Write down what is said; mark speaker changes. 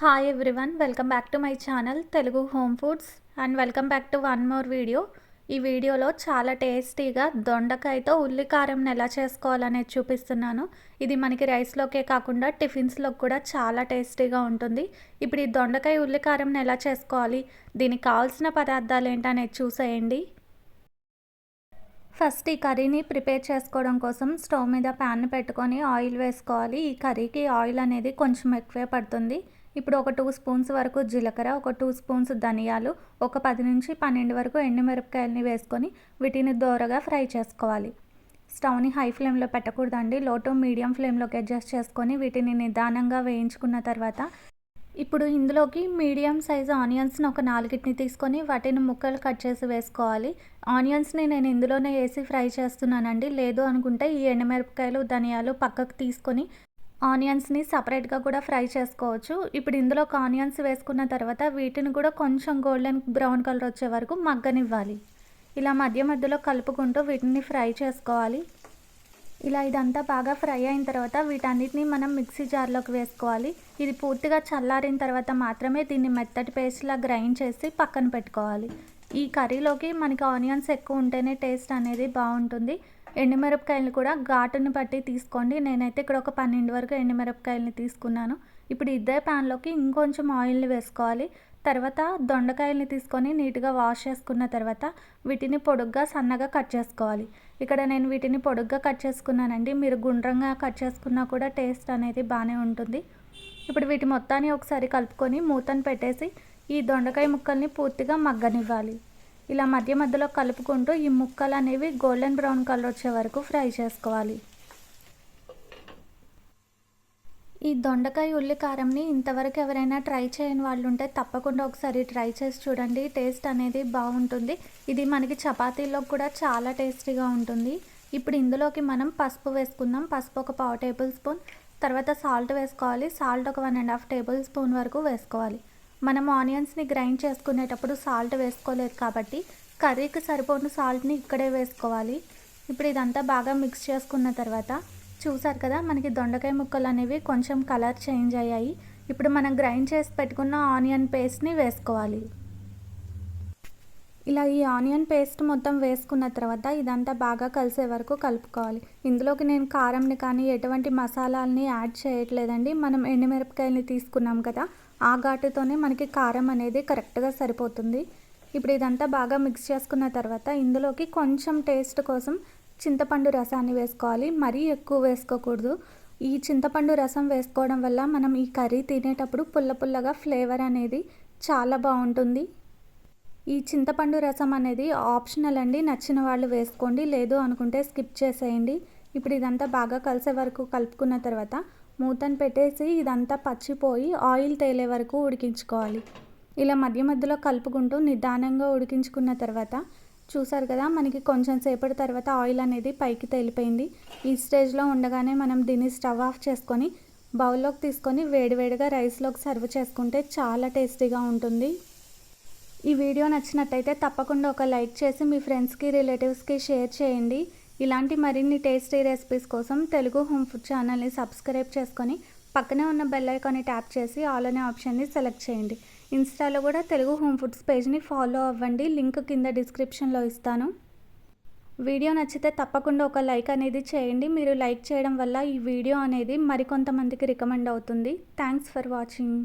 Speaker 1: Hi everyone, welcome back to my channel Telugu home foods and welcome back to one more video. ఈ వీడియోలో చాలా టేస్టీగా దొండకాయతో ఉల్లి కారంని ఎలా చేసుకోవాలనేది చూపిస్తున్నాను. ఇది మనకి రైస్లోకే కాకుండా టిఫిన్స్లో కూడా చాలా టేస్టీగా ఉంటుంది. ఇప్పుడు ఈ దొండకాయ ఉల్లి కారంని ఎలా చేసుకోవాలి, దీనికి కావాల్సిన పదార్థాలు ఏంటనేది చూసేయండి. ఫస్ట్ ఈ కర్రీని ప్రిపేర్ చేసుకోవడం కోసం స్టవ్ మీద ప్యాన్ పెట్టుకొని ఆయిల్ వేసుకోవాలి. ఈ కర్రీకి ఆయిల్ అనేది కొంచెం ఎక్కువే పడుతుంది. ఇప్పుడు ఒక 2 స్పూన్స్ వరకు జీలకర్ర, ఒక 2 స్పూన్స్ ధనియాలు, ఒక 10 నుంచి 12 వరకు ఎండుమిరపకాయలని వేసుకొని వీటిని దోరగా ఫ్రై చేసుకోవాలి. స్టవ్ని హై ఫ్లేమ్లో పెట్టకూడదండి, లో టు మీడియం ఫ్లేమ్లోకి అడ్జస్ట్ చేసుకొని వీటిని నిదానంగా వేయించుకున్న తర్వాత ఇప్పుడు ఇందులోకి మీడియం సైజు ఆనియన్స్ని ఒక 4 తీసుకొని వాటిని ముక్కలు కట్ చేసి వేసుకోవాలి. ఆనియన్స్ని నేను ఇందులోనే వేసి ఫ్రై చేస్తున్నానండి. లేదు అనుకుంటే ఈ ఎండుమిరపకాయలు ధనియాలు పక్కకు తీసుకొని ఆనియన్స్ని సపరేట్గా కూడా ఫ్రై చేసుకోవచ్చు. ఇప్పుడు ఇందులోకి ఆనియన్స్ వేసుకున్న తర్వాత వీటిని కూడా కొంచెం గోల్డెన్ బ్రౌన్ కలర్ వచ్చే వరకు మగ్గనివ్వాలి. ఇలా మధ్య మధ్యలో కలుపుకుంటూ వీటిని ఫ్రై చేసుకోవాలి. ఇలా ఇదంతా బాగా ఫ్రై అయిన తర్వాత వీటన్నిటిని మనం మిక్సీ జార్లోకి వేసుకోవాలి. ఇది పూర్తిగా చల్లారిన తర్వాత మాత్రమే దీన్ని మెత్తటి పేస్ట్లా గ్రైండ్ చేసి పక్కన పెట్టుకోవాలి. ఈ కర్రీలోకి మనకి ఆనియన్స్ ఎక్కువ ఉంటేనే టేస్ట్ అనేది బాగుంటుంది. ఎండుమిరపకాయలు కూడా ఘాటుని బట్టి తీసుకోండి. నేనైతే ఇక్కడ ఒక 12 వరకు ఎండుమిరపకాయలని తీసుకున్నాను. ఇప్పుడు ఇదే ప్యాన్లోకి ఇంకొంచెం ఆయిల్ని వేసుకోవాలి. తర్వాత దొండకాయల్ని తీసుకొని నీట్గా వాష్ చేసుకున్న తర్వాత వీటిని పొడుగ్గా సన్నగా కట్ చేసుకోవాలి. ఇక్కడ నేను వీటిని పొడుగ్గా కట్ చేసుకున్నానండి. మీరు గుండ్రంగా కట్ చేసుకున్నా కూడా టేస్ట్ అనేది బాగానే ఉంటుంది. ఇప్పుడు వీటి మొత్తాన్ని ఒకసారి కలుపుకొని మూతను పెట్టేసి ఈ దొండకాయ ముక్కల్ని పూర్తిగా మగ్గనివ్వాలి. ఇలా మధ్య మధ్యలో కలుపుకుంటూ ఈ ముక్కలు అనేవి గోల్డెన్ బ్రౌన్ కలర్ వచ్చే వరకు ఫ్రై చేసుకోవాలి. ఈ దొండకాయ ఉల్లి కారంని ఇంతవరకు ఎవరైనా ట్రై చేయని వాళ్ళు ఉంటే తప్పకుండా ఒకసారి ట్రై చేసి చూడండి. టేస్ట్ అనేది బాగుంటుంది. ఇది మనకి చపాతీలో కూడా చాలా టేస్టీగా ఉంటుంది. ఇప్పుడు ఇందులోకి మనం పసుపు వేసుకుందాం. పసుపు ఒక 1/2 టేబుల్ స్పూన్, తర్వాత సాల్ట్ వేసుకోవాలి. సాల్ట్ ఒక 1.5 టేబుల్ స్పూన్ వరకు వేసుకోవాలి. మనం ఆనియన్స్ని గ్రైండ్ చేసుకునేటప్పుడు సాల్ట్ వేసుకోలేదు కాబట్టి కర్రీకి సరిపోయిన సాల్ట్ని ఇక్కడే వేసుకోవాలి. ఇప్పుడు ఇదంతా బాగా మిక్స్ చేసుకున్న తర్వాత చూసారు కదా, మనకి దొండకాయ ముక్కలు అనేవి కొంచెం కలర్ చేంజ్ అయ్యాయి. ఇప్పుడు మనం గ్రైండ్ చేసి పెట్టుకున్న ఆనియన్ పేస్ట్ని వేసుకోవాలి. ఇలా ఈ ఆనియన్ పేస్ట్ మొత్తం వేసుకున్న తర్వాత ఇదంతా బాగా కలిసే వరకు కలుపుకోవాలి. ఇందులోకి నేను కారంని కానీ ఎటువంటి మసాలాలని యాడ్ చేయట్లేదండి. మనం ఎండుమిరపకాయలని తీసుకున్నాం కదా, ఆ ఘాటుతోనే మనకి కారం అనేది కరెక్ట్గా సరిపోతుంది. ఇప్పుడు ఇదంతా బాగా మిక్స్ చేసుకున్న తర్వాత ఇందులోకి కొంచెం టేస్ట్ కోసం చింతపండు రసాన్ని వేసుకోవాలి. మరీ ఎక్కువ వేసుకోకూడదు. ఈ చింతపండు రసం వేసుకోవడం వల్ల మనం ఈ కర్రీ తినేటప్పుడు పుల్ల పుల్లగా ఫ్లేవర్ అనేది చాలా బాగుంటుంది. ఈ చింతపండు రసం అనేది ఆప్షనల్ అండి, నచ్చిన వాళ్ళు వేసుకోండి, లేదు అనుకుంటే స్కిప్ చేసేయండి. ఇప్పుడు ఇదంతా బాగా కలిసే వరకు కలుపుకున్న తర్వాత మూతను పెట్టేసి ఇదంతా పచ్చిపోయి ఆయిల్ తేలే వరకు ఉడికించుకోవాలి. ఇలా మధ్య మధ్యలో కలుపుకుంటూ నిదానంగా ఉడికించుకున్న తర్వాత చూసారు కదా, మనకి కొంచెం సేపటి తర్వాత ఆయిల్ అనేది పైకి తేలిపోయింది. ఈ స్టేజ్లో ఉండగానే మనం దీన్ని స్టవ్ ఆఫ్ చేసుకొని బౌల్లోకి తీసుకొని వేడివేడిగా రైస్లోకి సర్వ్ చేసుకుంటే చాలా టేస్టీగా ఉంటుంది. ఈ వీడియో నచ్చినట్టయితే తప్పకుండా ఒక లైక్ చేసి మీ ఫ్రెండ్స్కి రిలేటివ్స్కి షేర్ చేయండి. ఇలాంటి మరిన్ని టేస్టీ రెసిపీస్ కోసం తెలుగు హోమ్ ఫుడ్ ఛానల్ని సబ్స్క్రైబ్ చేసుకొని పక్కనే ఉన్న బెల్ ఐకాన్ని ట్యాప్ చేసి ఆల్ అనే ఆప్షన్ని సెలెక్ట్ చేయండి. ఇన్స్టాలో కూడా తెలుగు హోమ్ ఫుడ్స్ పేజ్ని ఫాలో అవ్వండి. లింక్ కింద డిస్క్రిప్షన్లో ఇస్తాను. వీడియో నచ్చితే తప్పకుండా ఒక లైక్ అనేది చేయండి. మీరు లైక్ చేయడం వల్ల ఈ వీడియో అనేది మరికొంతమందికి రికమెండ్ అవుతుంది. Thanks for watching.